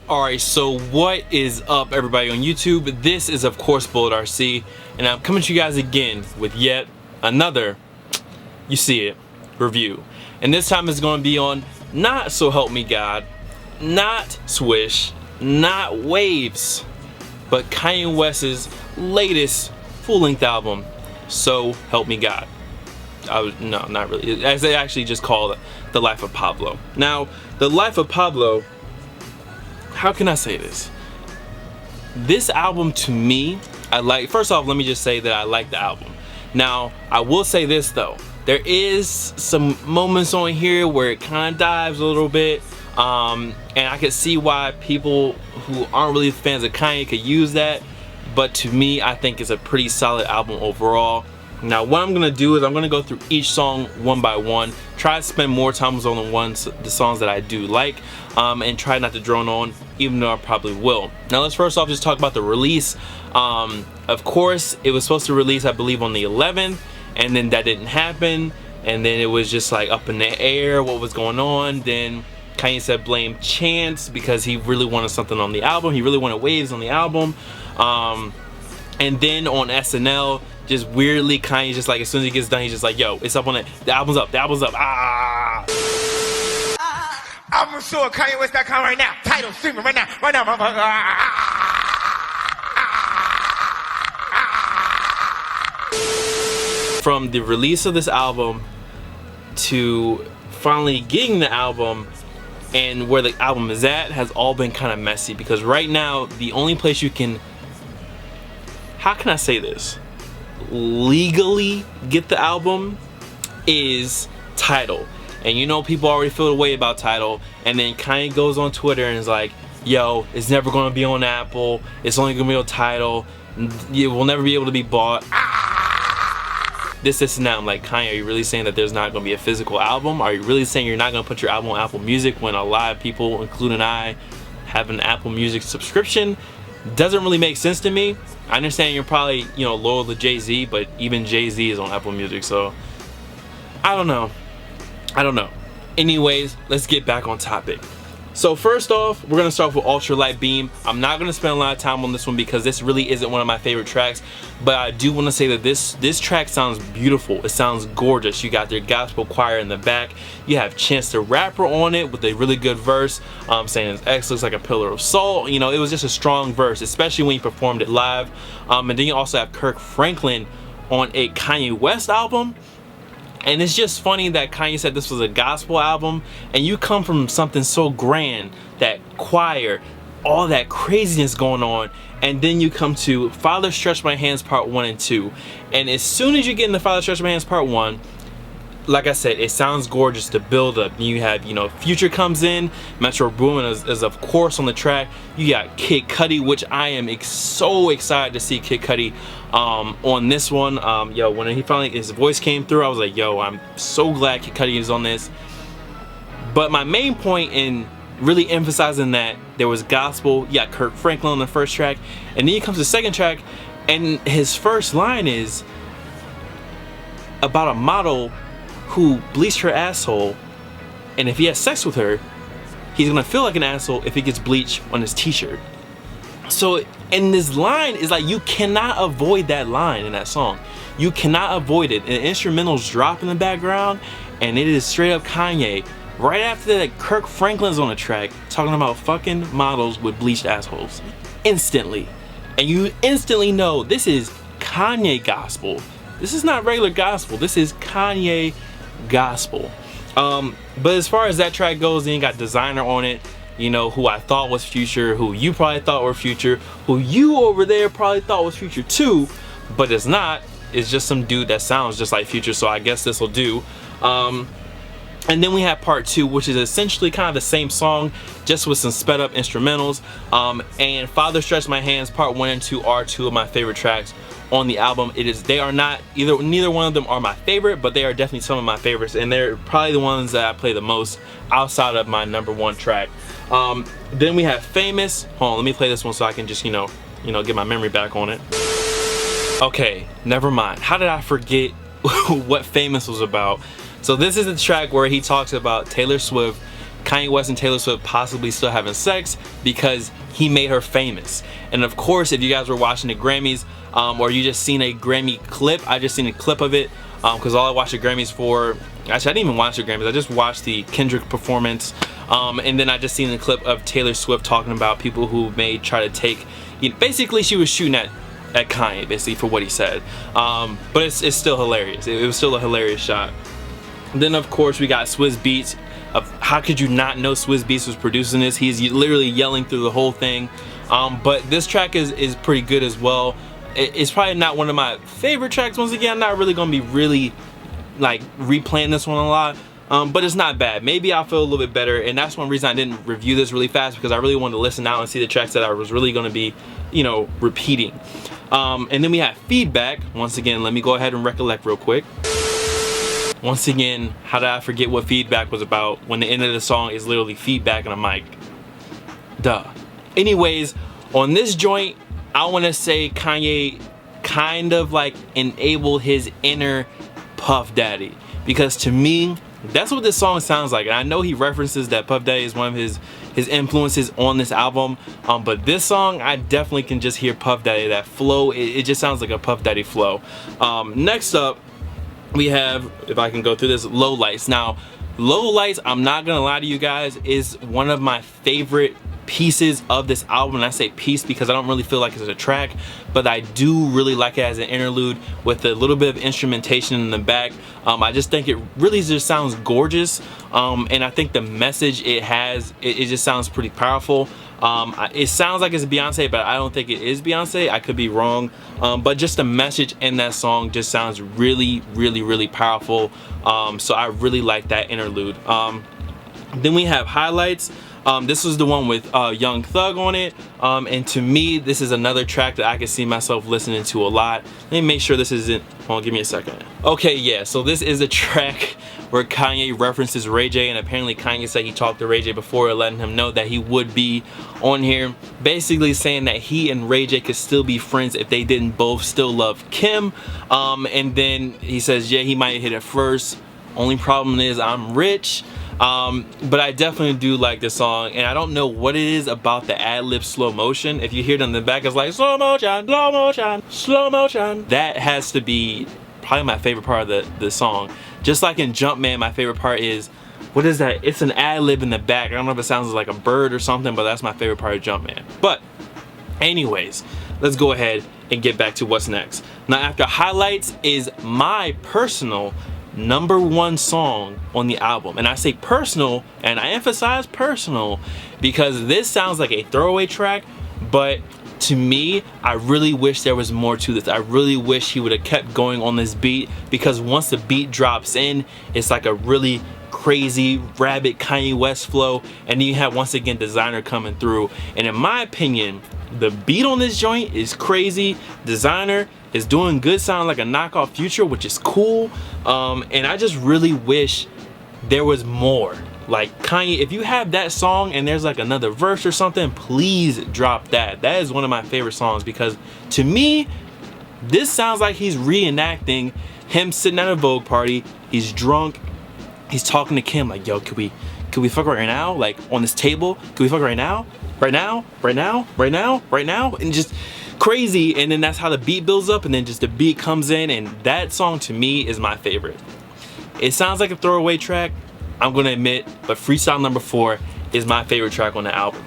Alright, so what is up everybody on YouTube? This is of course Bullet RC, and I'm coming to you guys again with yet another, you see it, review. And this time it's going to be on not So Help Me God, not Swish, not Waves, but Kanye West's latest full-length album, So Help Me God. No, not really. As they actually just call it, The Life of Pablo. Now, The Life of Pablo, how can I say this? This album to me, I like. First off, let me just say that I like the album. Now, I will say this though. There is some moments on here where it kind of dives a little bit. And I can see why people who aren't really fans of Kanye could use that. But to me, I think it's a pretty solid album overall. Now, what I'm gonna do is I'm gonna go through each song one by one, try to spend more time on the songs that I do like, and try not to drone on, even though I probably will. Now, let's first off just talk about the release. Of course, it was supposed to release, I believe, on the 11th, and then that didn't happen, and then it was just like up in the air what was going on. Then Kanye said blame Chance because he really wanted something on the album. He really wanted Waves on the album. And then on SNL, just weirdly, Kanye just like, as soon as he gets done, he's just like, yo, it's up on it. The album's up. The album's up. Ah! I'm sure KanyeWest.com right now. Title streaming right now. Right now, motherfucker. From the release of this album to finally getting the album and where the album is at has all been kind of messy, because right now the only place you can, how can I say this, legally get the album is Tidal. And you know, people already feel the way about Tidal, and then Kanye goes on Twitter and is like, yo, it's never gonna be on Apple, it's only gonna be on Tidal, it will never be able to be bought. This and that. I'm like, Kanye, are you really saying that there's not gonna be a physical album? Are you really saying you're not gonna put your album on Apple Music when a lot of people, including I, have an Apple Music subscription? Doesn't really make sense to me. I understand you're probably, you know, loyal to Jay-Z, but even Jay-Z is on Apple Music, so I don't know. Anyways, let's get back on topic. So first off, we're gonna start off with Ultralight Beam. I'm not gonna spend a lot of time on this one because this really isn't one of my favorite tracks, but I do want to say that this track sounds beautiful. It sounds gorgeous. You got their gospel choir in the back. You have Chance the Rapper on it with a really good verse, saying his ex looks like a pillar of salt. You know, it was just a strong verse, especially when he performed it live. And then you also have Kirk Franklin on a Kanye West album. And it's just funny that Kanye said this was a gospel album, and you come from something so grand, that choir, all that craziness going on, and then you come to Father Stretch My Hands Part 1 and 2. And as soon as you get into Father Stretch My Hands Part 1, like I said, it sounds gorgeous to build up. You have, you know, Future comes in, Metro Boomin is of course on the track. You got Kid Cudi, which I am so excited to see Kid Cudi on this one. Yo, when he finally, his voice came through, I was like, yo, I'm so glad Kid Cudi is on this. But my main point in really emphasizing that there was gospel, you got Kirk Franklin on the first track, and then he comes to the second track, and his first line is about a model who bleached her asshole, and if he has sex with her, he's gonna feel like an asshole if he gets bleach on his t-shirt. So, and this line is like, you cannot avoid that line in that song. You cannot avoid it. And instrumentals drop in the background, and it is straight up Kanye. Right after that, Kirk Franklin's on the track talking about fucking models with bleached assholes. Instantly. And you instantly know this is Kanye gospel. This is not regular gospel. This is Kanye gospel. But as far as that track goes, then you got Designer on it, you know, who I thought was Future, who you probably thought were Future, who you over there probably thought was Future too, but it's not. It's just some dude that sounds just like Future, so I guess this will do. And then we have Part 2, which is essentially kind of the same song, just with some sped up instrumentals. And Father Stretch My Hands Part 1 and 2 are two of my favorite tracks on the album. They are not, neither one of them are my favorite, but they are definitely some of my favorites, and they're probably the ones that I play the most outside of my #1 track. Then we have Famous. Hold on, let me play this one so I can just, you know, get my memory back on it. Okay, never mind. How did I forget what Famous was about? So this is the track where he talks about Taylor Swift Kanye West and Taylor Swift possibly still having sex because he made her famous. And of course, if you guys were watching the Grammys, or you just seen a Grammy clip, I just seen a clip of it, because all I watched the Grammys for, actually I didn't even watch the Grammys, I just watched the Kendrick performance, and then I just seen the clip of Taylor Swift talking about people who may try to take, basically she was shooting at Kanye, basically, for what he said. But it's still hilarious. It was still a hilarious shot. Then of course we got Swizz Beatz. How could you not know Swizz Beatz was producing this? He's literally yelling through the whole thing. But this track is pretty good as well. It's probably not one of my favorite tracks. Once again, I'm not really gonna be like replaying this one a lot. But it's not bad. Maybe I'll feel a little bit better, and that's one reason I didn't review this really fast, because I really wanted to listen out and see the tracks that I was really gonna be, repeating. And then we have Feedback. Once again, let me go ahead and recollect real quick. Once again, how did I forget what Feedback was about when the end of the song is literally feedback, and I'm like, duh. Anyways, on this joint, I want to say Kanye kind of like enabled his inner Puff Daddy, because to me, that's what this song sounds like. And I know he references that Puff Daddy is one of his influences on this album, but this song, I definitely can just hear Puff Daddy. That flow, it just sounds like a Puff Daddy flow. Next up, we have, if I can go through this, Low Lights. Now, Low Lights, I'm not gonna lie to you guys, is one of my favorite pieces of this album. And I say piece because I don't really feel like it's a track, but I do really like it as an interlude with a little bit of instrumentation in the back. I just think it really just sounds gorgeous, and I think the message it has, it just sounds pretty powerful. It sounds like it's Beyonce, but I don't think it is Beyonce. I could be wrong, but just the message in that song just sounds really, really, really powerful. So I really like that interlude. Then we have Highlights. This was the one with Young Thug on it, and to me, this is another track that I can see myself listening to a lot. Let me make sure this isn't, hold on, give me a second. Okay, yeah, so this is a track where Kanye references Ray J, and apparently Kanye said he talked to Ray J before, letting him know that he would be on here, basically saying that he and Ray J could still be friends if they didn't both still love Kim. And then he says, yeah, he might hit it first, only problem is I'm rich. But I definitely do like this song, and I don't know what it is about the ad-lib slow motion. If you hear it in the back, it's like slow motion, slow motion, slow motion. That has to be probably my favorite part of the song. Just like in Jumpman, my favorite part is, what is that? It's an ad-lib in the back. I don't know if it sounds like a bird or something, but that's my favorite part of Jumpman. But anyways, let's go ahead and get back to what's next. Now, after Highlights is my personal #1 song on the album, and I say personal, and I emphasize personal, because this sounds like a throwaway track, but to me, I really wish there was more to this. I really wish he would have kept going on this beat, because once the beat drops in, it's like a really crazy rabbit Kanye West flow, and then you have once again Designer coming through, and in my opinion, the beat on this joint is crazy. Designer is doing good, sound like a knockoff Future, which is cool, and I just really wish there was more. Like, Kanye, if you have that song and there's like another verse or something, please drop that. That is one of my favorite songs, because to me, this sounds like he's reenacting him sitting at a Vogue party. He's drunk, he's talking to Kim like, yo, could we fuck right now? Like, on this table, could we fuck right now? Right now, right now, right now, right now, and just crazy. And then that's how the beat builds up, and then just the beat comes in, and that song to me is my favorite. It sounds like a throwaway track, I'm gonna admit, but Freestyle #4 is my favorite track on the album.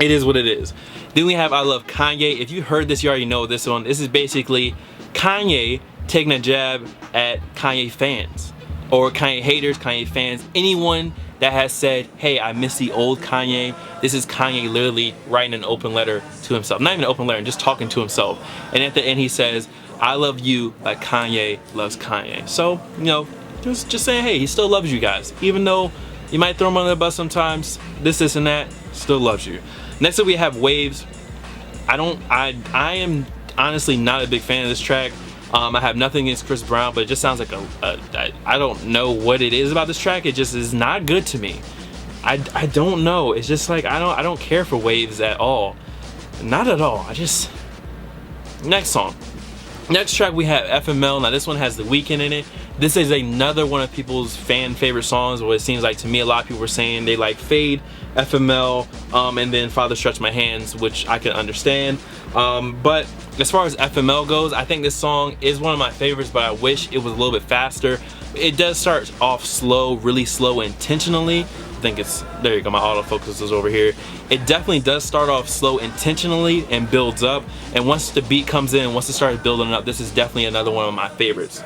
It is what it is. Then we have I Love Kanye. If you heard this, you already know this one. This is basically Kanye taking a jab at Kanye fans, or Kanye haters, Kanye fans, anyone that has said, hey, I miss the old Kanye. This is Kanye literally writing an open letter to himself. Not even an open letter, just talking to himself. And at the end he says, I love you like Kanye loves Kanye. So, you know, just saying, hey, he still loves you guys. Even though you might throw him under the bus sometimes, this and that, still loves you. Next up we have Waves. I am honestly not a big fan of this track. I have nothing against Chris Brown, but it just sounds like I don't know what it is about this track. It just is not good to me. I don't know. It's just like I don't care for Waves at all. Not at all. Next song. Next track we have FML. Now this one has The Weeknd in it. This is another one of people's fan favorite songs. What it seems like to me, a lot of people were saying they like Fade, FML, and then Father Stretch My Hands, which I can understand. But as far as FML goes, I think this song is one of my favorites, but I wish it was a little bit faster. It does start off slow, really slow intentionally. I think it's, there you go, my autofocus is over here. It definitely does start off slow intentionally and builds up. And once the beat comes in, once it starts building up, this is definitely another one of my favorites.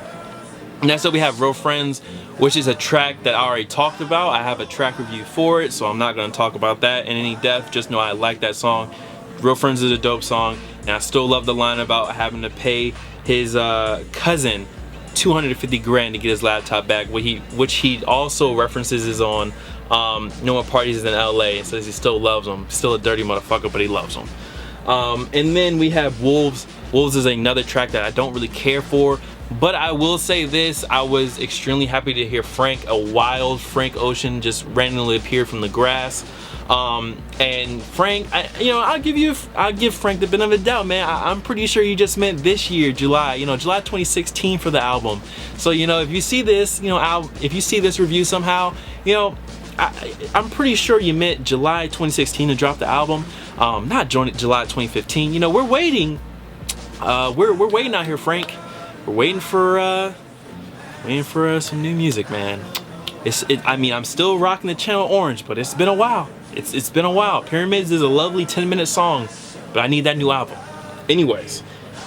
Next up we have Real Friends, which is a track that I already talked about. I have a track review for it, so I'm not going to talk about that in any depth. Just know I like that song. Real Friends is a dope song, and I still love the line about having to pay his cousin 250 grand to get his laptop back, which he also references is on No More Parties in LA, and says he still loves him. Still a dirty motherfucker, but he loves him. And then we have Wolves. Wolves is another track that I don't really care for, but I will say this, I was extremely happy to hear Frank, a wild Frank Ocean, just randomly appear from the grass. And Frank, I'll give Frank the benefit of the doubt, man. I'm pretty sure you just meant this year, July, July 2016 for the album. So, if you see this, if you see this review somehow, I'm pretty sure you meant July 2016 to drop the album, not July 2015. We're waiting. We're waiting out here, Frank. We're waiting for some new music, man. I mean, I'm still rocking the Channel Orange, but it's been a while. It's been a while. Pyramids is a lovely 10-minute song, but I need that new album. Anyways,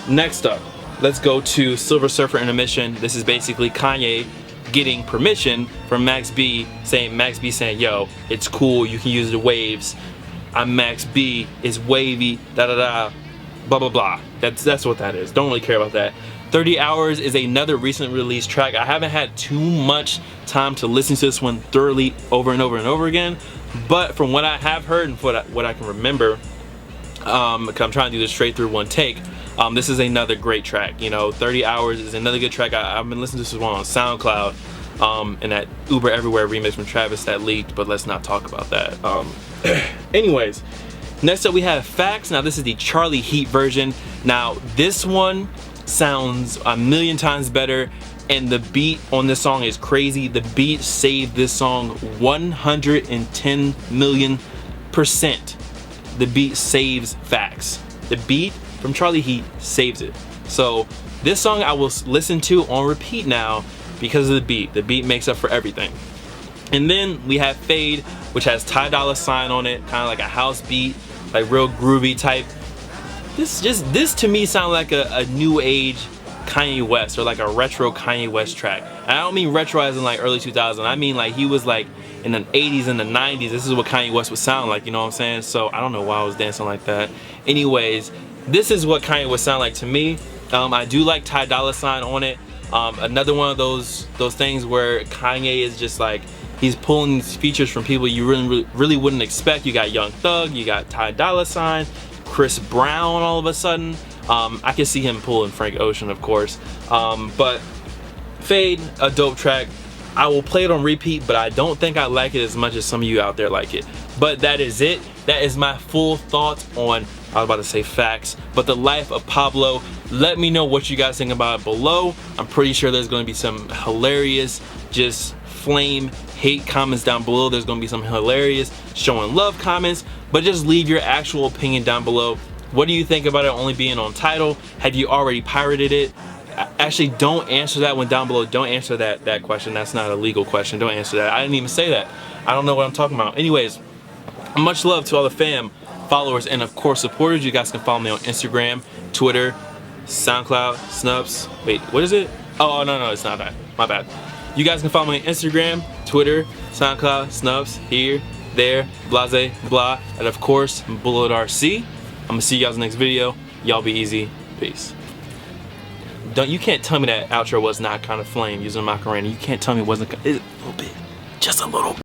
next up, let's go to Silver Surfer Intermission. This is basically Kanye getting permission from Max B, saying, yo, it's cool, you can use the waves. I'm Max B, it's wavy, da da da, blah blah blah. That's what that is. Don't really care about that. 30 Hours is another recent release track. I haven't had too much time to listen to this one thoroughly over and over and over again, but from what I have heard and what I can remember, because I'm trying to do this straight through one take, this is another great track. 30 Hours is another good track. I've been listening to this one on SoundCloud, and that Uber Everywhere remix from Travis that leaked, but let's not talk about that. Anyways, next up we have Facts. Now this is the Charlie Heat version. Now this one sounds a million times better, and the beat on this song is crazy. The beat saved this song 110 million%. The beat saves Facts. The beat from Charlie Heat saves it. So this song I will listen to on repeat now because of the beat. The beat makes up for everything. And then we have Fade, which has Ty Dolla $ign on it, kind of like a house beat, like real groovy type. This to me sounds like a new age Kanye West, or like a retro Kanye West track. And I don't mean retro as in like early 2000. I mean like he was like in the 80s and the 90s. This is what Kanye West would sound like, you know what I'm saying? So I don't know why I was dancing like that. Anyways, this is what Kanye would sound like to me. I do like Ty Dolla $ign on it. Another one of those things where Kanye is just like, he's pulling these features from people you really wouldn't expect. You got Young Thug, you got Ty Dolla $ign, Chris Brown all of a sudden. I can see him pulling Frank Ocean, of course. But Fade, a dope track. I will play it on repeat, but I don't think I like it as much as some of you out there like it. But that is it. That is my full thoughts on, I was about to say Facts, but the life of Pablo. Let me know what you guys think about it below. I'm pretty sure there's going to be some hilarious, just flame hate comments down below. There's going to be some hilarious showing love comments, but just leave your actual opinion down below. What do you think about it only being on Tidal? Have you already pirated it? Actually, don't answer that one down below. Don't answer that question. That's not a legal question. Don't answer that. I didn't even say that. I don't know what I'm talking about. Anyways, much love to all the fam, followers, and of course supporters. You guys can follow me on Instagram, Twitter, SoundCloud, Snaps. Wait, what is it? Oh, no, it's not that. My bad. You guys can follow me on Instagram, Twitter, SoundCloud, Snaps, here, there, blase, blah, and of course, Bullet RC. I'm gonna see you guys in the next video. Y'all be easy. Peace. You can't tell me that outro was not kind of flame using Macarena. You can't tell me it wasn't a little bit. Just a little bit.